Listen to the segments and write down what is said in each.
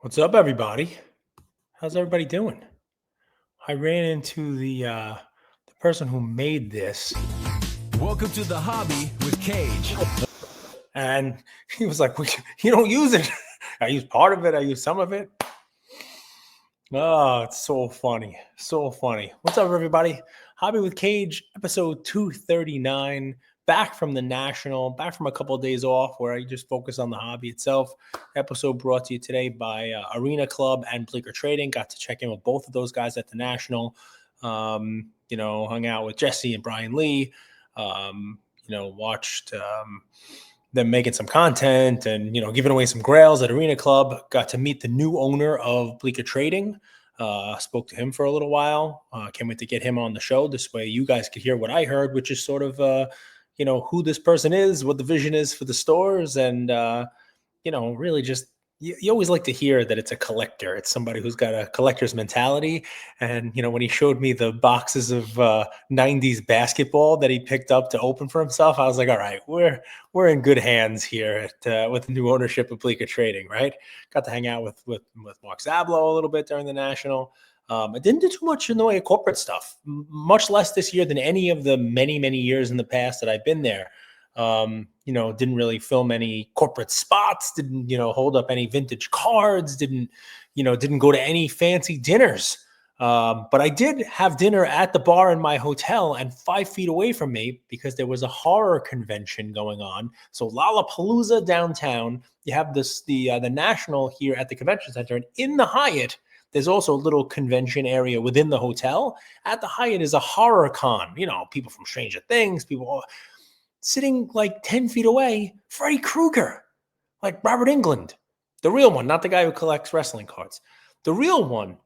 What's up, everybody? How's everybody doing? I ran into the person who made this, Welcome to the hobby with Cage. and he was like, "You don't use it." I use part of it. I use some of it. Oh, it's so funny, so funny. What's up, everybody? Hobby with Cage, episode 239. Back from the national, back from a couple of days off where I just focus on the hobby itself. Episode brought to you today by Arena Club and Bleecker Trading. Got to check in with both of those guys at the national. Hung out with Jesse and Brian Lee. Watched them making some content and giving away some grails at Arena Club. Got to meet the new owner of Bleecker Trading. Spoke to him for a little while. Can't wait to get him on the show. This way you guys could hear what I heard, which is sort of who this person is, what the vision is for the stores, and really just you always like to hear that it's a collector. It's somebody who's got a collector's mentality. And when he showed me the boxes of 90s basketball that he picked up to open for himself, I was like, all right, we're in good hands here with the new ownership of Bleecker Trading, right? Got to hang out with Mark Zablo a little bit during the national. I didn't do too much in the way of corporate stuff, much less this year than any of the many, many years in the past that I've been there. Didn't really film any corporate spots, didn't, hold up any vintage cards, didn't go to any fancy dinners. But I did have dinner at the bar in my hotel and 5 feet away from me because there was a horror convention going on. So Lollapalooza downtown, you have the National here at the convention center, and in the Hyatt, there's also a little convention area within the hotel. At the Hyatt is a horror con, people from Stranger Things, people sitting like 10 feet away, Freddy Krueger, like Robert Englund, the real one, not the guy who collects wrestling cards, the real one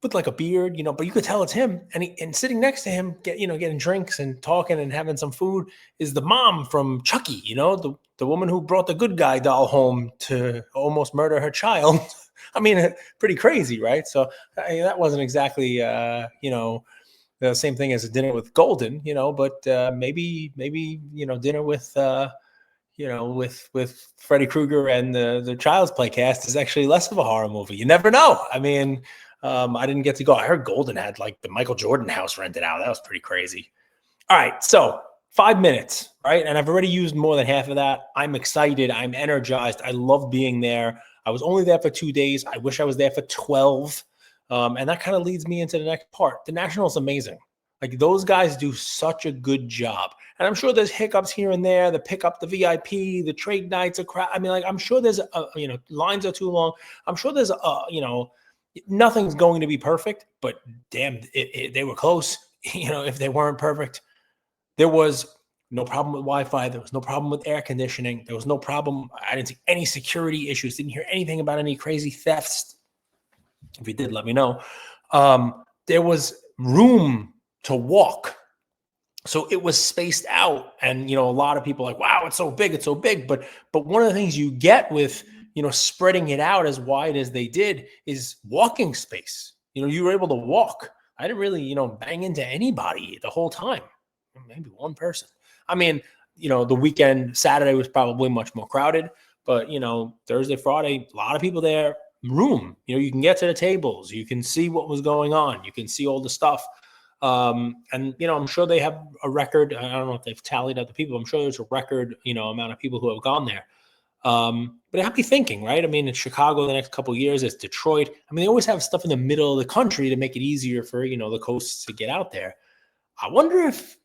with like a beard, but you could tell it's him. And sitting next to him, getting drinks and talking and having some food is the mom from Chucky, the woman who brought the good guy doll home to almost murder her child. I mean, pretty crazy, right? So that wasn't exactly, the same thing as a dinner with Golden, but maybe dinner with with Freddy Krueger and the Child's Play cast is actually less of a horror movie. You never know. I mean, I didn't get to go. I heard Golden had like the Michael Jordan house rented out. That was pretty crazy. All right, so 5 minutes, right? And I've already used more than half of that. I'm excited. I'm energized. I love being there. I was only there for 2 days. I wish I was there for 12. And that kind of leads me into the next part. The National is amazing. Like those guys do such a good job. And I'm sure there's hiccups here and there, the pick up the VIP, the trade nights, I mean, like, I'm sure there's, lines are too long. I'm sure there's, nothing's going to be perfect, but damn, they were close. If they weren't perfect, there was no problem with Wi-Fi. There was no problem with air conditioning. There was no problem. I didn't see any security issues. Didn't hear anything about any crazy thefts. If you did, let me know. There was room to walk. So it was spaced out. And, a lot of people are like, wow, it's so big. It's so big. But one of the things you get with, spreading it out as wide as they did is walking space. You were able to walk. I didn't really, bang into anybody the whole time. Maybe one person. I mean, the weekend, Saturday was probably much more crowded. But, Thursday, Friday, a lot of people there. Room, you can get to the tables, you can see what was going on, you can see all the stuff. And I'm sure they have a record. I don't know if they've tallied up the people. I'm sure there's a record, amount of people who have gone there. But it had me thinking, right? I mean, it's Chicago the next couple of years, it's Detroit. I mean, they always have stuff in the middle of the country to make it easier for, the coasts to get out there. I wonder if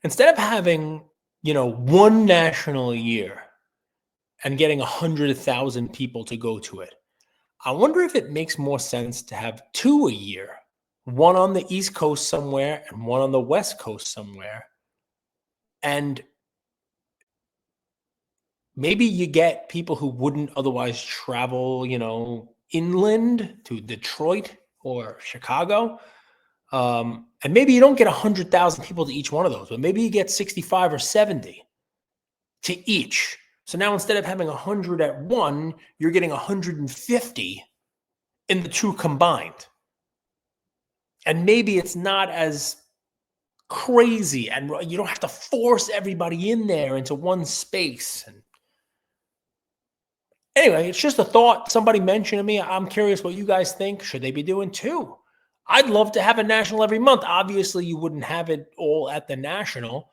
instead of having, one national a year and getting 100,000 people to go to it, I wonder if it makes more sense to have 2 a year, one on the East Coast somewhere and one on the West Coast somewhere. And maybe you get people who wouldn't otherwise travel, inland to Detroit or Chicago. And maybe you don't get 100,000 people to each one of those, but maybe you get 65 or 70 to each. So now instead of having 100 at one, you're getting 150 in the 2 combined. And maybe it's not as crazy and you don't have to force everybody in there into one space. And Anyway, it's just a thought. Somebody mentioned to me. I'm curious what you guys think. Should they be doing two? I'd love to have a national every month. Obviously, you wouldn't have it all at the national.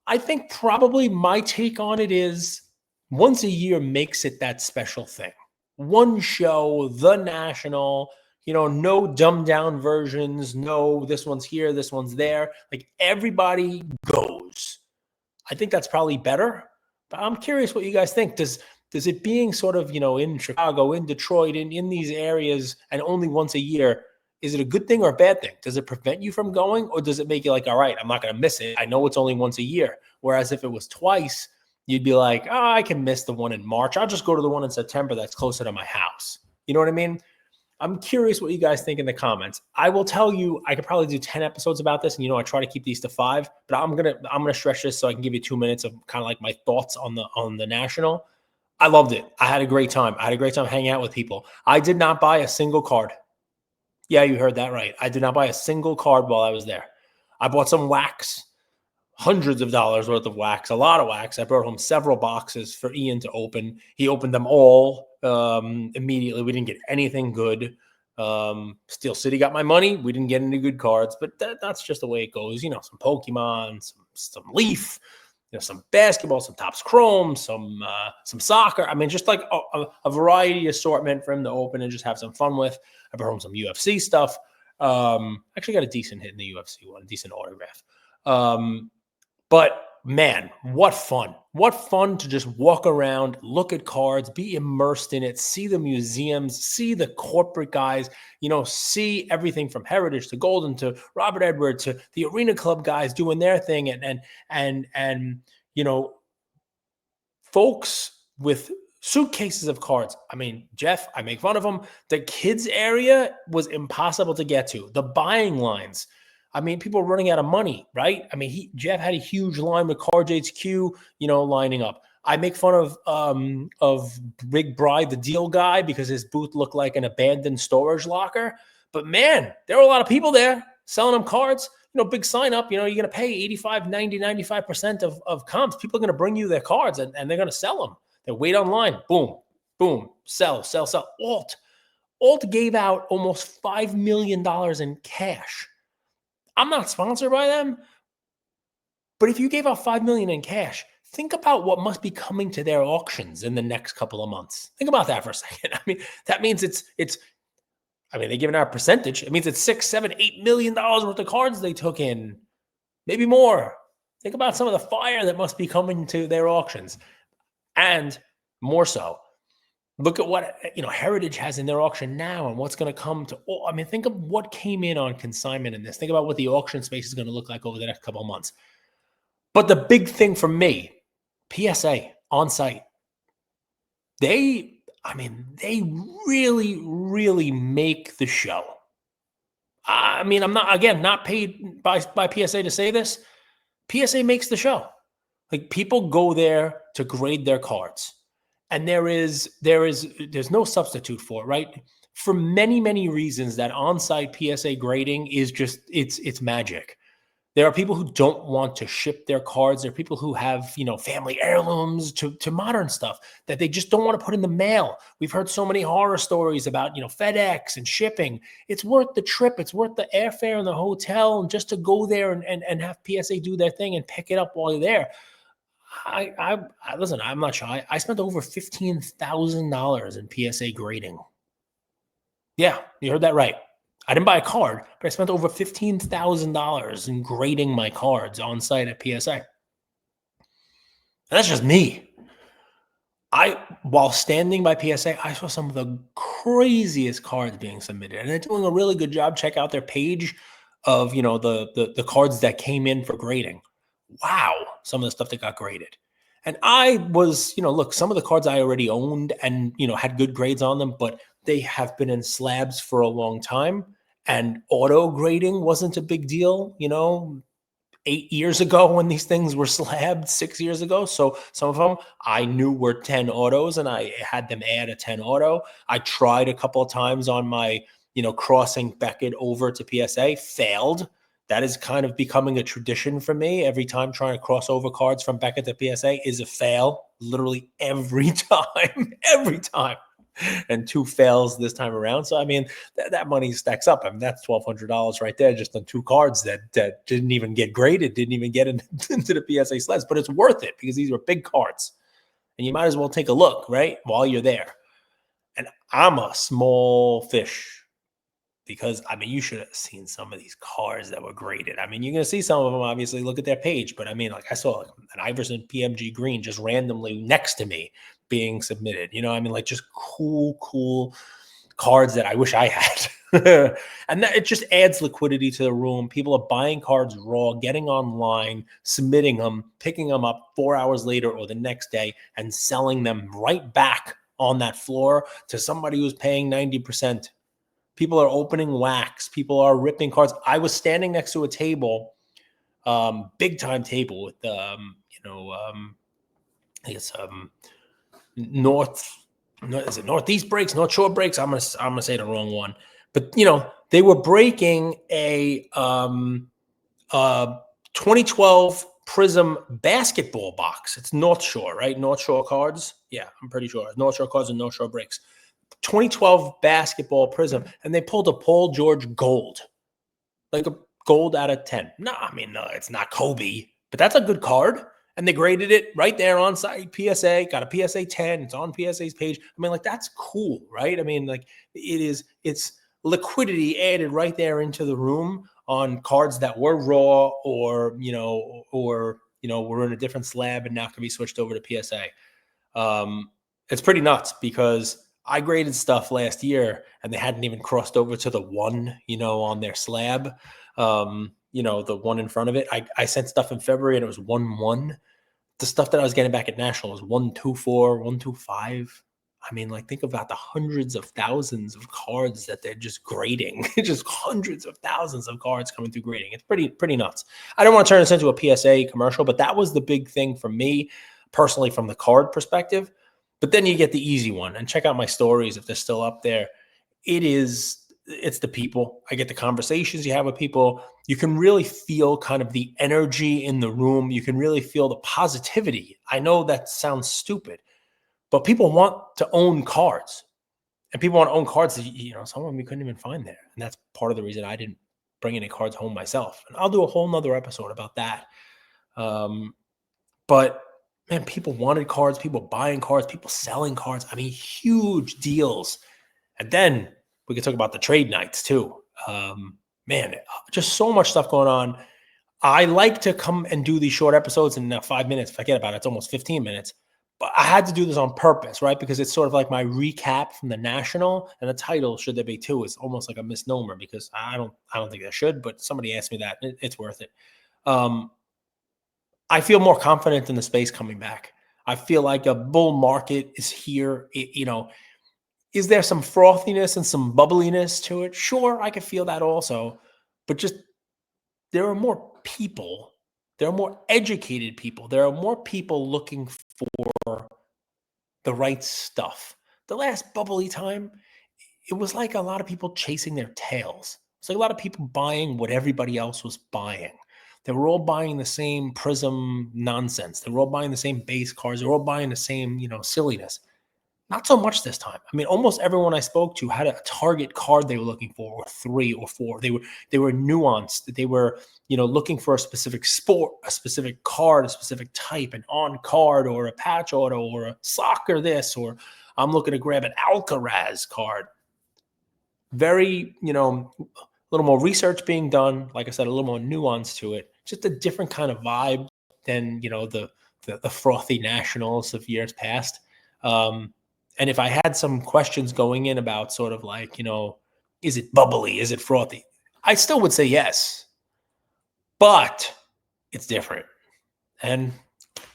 I think probably my take on it is once a year makes it that special thing. One show, the national, no dumbed down versions. No, this one's here, this one's there. Like everybody goes. I think that's probably better. But I'm curious what you guys think. Does it being sort of, in Chicago, in Detroit, in these areas, and only once a year, is it a good thing or a bad thing? Does it prevent you from going, or does it make you like, all right, I'm not going to miss it. I know it's only once a year. Whereas if it was twice, you'd be like, oh, I can miss the one in March. I'll just go to the one in September that's closer to my house. You know what I mean? I'm curious what you guys think in the comments. I will tell you, I could probably do 10 episodes about this, and I try to keep these to 5, but I'm gonna stretch this so I can give you 2 minutes of kind of like my thoughts on the national. I loved it. I had a great time. I had a great time hanging out with people. I did not buy a single card. Yeah, you heard that right. I did not buy a single card while I was there. I bought some wax, hundreds of dollars worth of wax, a lot of wax. I brought home several boxes for Ian to open. He opened them all immediately. We didn't get anything good. Steel City got my money. We didn't get any good cards, but that's just the way it goes. Some Pokemon, some Leaf, some basketball, some Topps Chrome, some soccer. I mean, just like a variety assortment for him to open and just have some fun with. I brought home some UFC stuff. Actually got a decent hit in the UFC one, a decent autograph. But man, what fun. What fun to just walk around, look at cards, be immersed in it, see the museums, see the corporate guys, see everything from Heritage to Golden to Robert Edward to the Arena Club guys doing their thing and folks with suitcases of cards. I mean, Jeff, I make fun of him. The kids area was impossible to get to. The buying lines. I mean, people were running out of money, right? I mean, Jeff had a huge line with Cards HQ, lining up. I make fun of Big Bry, the deal guy, because his booth looked like an abandoned storage locker. But man, there were a lot of people there selling them cards. Big sign up. You're going to pay 85, 90, 95% of comps. People are going to bring you their cards and they're going to sell them. They wait online. Boom, boom, sell. Alt gave out almost $5 million in cash. I'm not sponsored by them, but if you gave out $5 million in cash, think about what must be coming to their auctions in the next couple of months. Think about that for a second. I mean, that means they're giving out a percentage. It means it's $6, $7, $8 million worth of cards they took in, maybe more. Think about some of the fire that must be coming to their auctions. And more so, look at what Heritage has in their auction now and what's going to come to. Think of what came in on consignment in this. Think about what the auction space is going to look like over the next couple of months. But the big thing for me, PSA on site, they really, really make the show. I'm not paid by PSA to say this. PSA makes the show. Like, people go there to grade their cards. And there's no substitute for it, right? For many, many reasons, that on-site PSA grading is just, it's magic. There are people who don't want to ship their cards. There are people who have, family heirlooms to modern stuff that they just don't want to put in the mail. We've heard so many horror stories about, FedEx and shipping. It's worth the trip. It's worth the airfare and the hotel, and just to go there and have PSA do their thing and pick it up while you're there. I listen, I'm not shy. I spent over $15,000 in PSA grading. Yeah, you heard that right. I didn't buy a card, but I spent over $15,000 in grading my cards on site at PSA. And that's just me. While standing by PSA, I saw some of the craziest cards being submitted, and they're doing a really good job. Check out their page of, the cards that came in for grading. Wow, some of the stuff that got graded. And I was, look, some of the cards I already owned and, had good grades on them, but they have been in slabs for a long time. And auto grading wasn't a big deal, 8 years ago when these things were slabbed, 6 years ago. So some of them I knew were 10 autos, and I had them add a 10 auto. I tried a couple of times on my, crossing Beckett over to PSA, failed. That is kind of becoming a tradition for me. Every time trying to cross over cards from Beckett to PSA is a fail, literally every time, every time. And 2 fails this time around. So, I mean, that money stacks up. I mean, that's $1,200 right there just on 2 cards that didn't even get graded, didn't even get into the PSA sleds. But it's worth it because these were big cards. And you might as well take a look, right, while you're there. And I'm a small fish because, I mean, you should have seen some of these cards that were graded. I mean, you're going to see some of them, obviously, look at their page. But, I mean, like I saw like an Iverson PMG green just randomly next to me being submitted. You know, I mean, like just cool cards that I wish I had. And that, it just adds liquidity to the room. People are buying cards raw, getting online, submitting them, picking them up 4 hours later or the next day and selling them right back on that floor to somebody who's paying 90%. People are opening wax. People are ripping cards. I was standing next to a table, big time table with, I guess, is it Northeast breaks, North Shore breaks? I'm gonna say the wrong one, but they were breaking a 2012 Prism basketball box. It's North Shore, right? North Shore cards. Yeah, I'm pretty sure North Shore cards and North Shore breaks. 2012 basketball Prism, and they pulled a Paul George gold, like a gold out of 10. No, I mean, no, it's not Kobe, but that's a good card. And they graded it right there on site. PSA, got a PSA 10. It's on PSA's page. I mean, like, that's cool, right? I mean, like, it's liquidity added right there into the room on cards that were raw or were in a different slab and now can be switched over to PSA. It's pretty nuts because I graded stuff last year and they hadn't even crossed over to the 1, on their slab. The one in front of it. I sent stuff in February and it was 1-1. The stuff that I was getting back at National was 124, 125. I mean, like, think about the hundreds of thousands of cards that they're just grading. Just hundreds of thousands of cards coming through grading. It's pretty nuts. I don't want to turn this into a PSA commercial, but that was the big thing for me personally from the card perspective. But then you get the easy one, and check out my stories if they're still up there. It's the people. I get the conversations you have with people. You can really feel kind of the energy in the room. You can really feel the positivity. I know that sounds stupid, but people want to own cards. And people want to own cards that, some of them you couldn't even find there. And that's part of the reason I didn't bring any cards home myself. And I'll do a whole nother episode about that. But man, people wanted cards, people buying cards, people selling cards. I mean, huge deals. And then we could talk about the trade nights too. Man, just so much stuff going on. I like to come and do these short episodes in 5 minutes. Forget about it. It's almost 15 minutes. But I had to do this on purpose, right? Because it's sort of like my recap from the National, and the title, should there be two, is almost like a misnomer because I don't think there should, but somebody asked me that. It's worth it. I feel more confident in the space coming back. I feel like a bull market is here. Is there some frothiness and some bubbliness to it? Sure, I can feel that also. But just there are more people. There are more educated people. There are more people looking for the right stuff. The last bubbly time, it was like a lot of people chasing their tails. It's like a lot of people buying what everybody else was buying. They were all buying the same Prism nonsense. They were all buying the same base cards. They were all buying the same, silliness. Not so much this time. I mean, almost everyone I spoke to had a target card they were looking for, or 3 or 4. They were nuanced. They were, looking for a specific sport, a specific card, a specific type, an on card, or a patch auto, or a soccer this, or I'm looking to grab an Alcaraz card. Very, a little more research being done. Like I said, a little more nuance to it. Just a different kind of vibe than, the frothy Nationals of years past. And if I had some questions going in about sort of like, is it bubbly? Is it frothy? I still would say yes, but it's different. And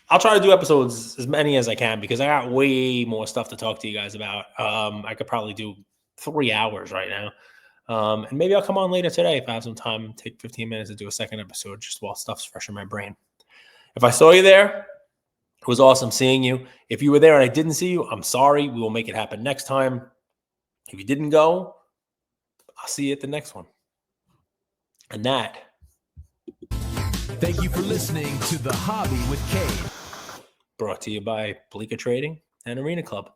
I'll try to do episodes, as many as I can, because I got way more stuff to talk to you guys about. I could probably do 3 hours right now. And maybe I'll come on later today if I have some time, take 15 minutes to do a second episode just while stuff's fresh in my brain. If I saw you there, it was awesome seeing you. If you were there and I didn't see you, I'm sorry. We will make it happen next time. If you didn't go, I'll see you at the next one. And that Thank you for listening to The Hobby with Cade. Brought to you by Palika Trading and Arena Club.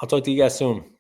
I'll talk to you guys soon.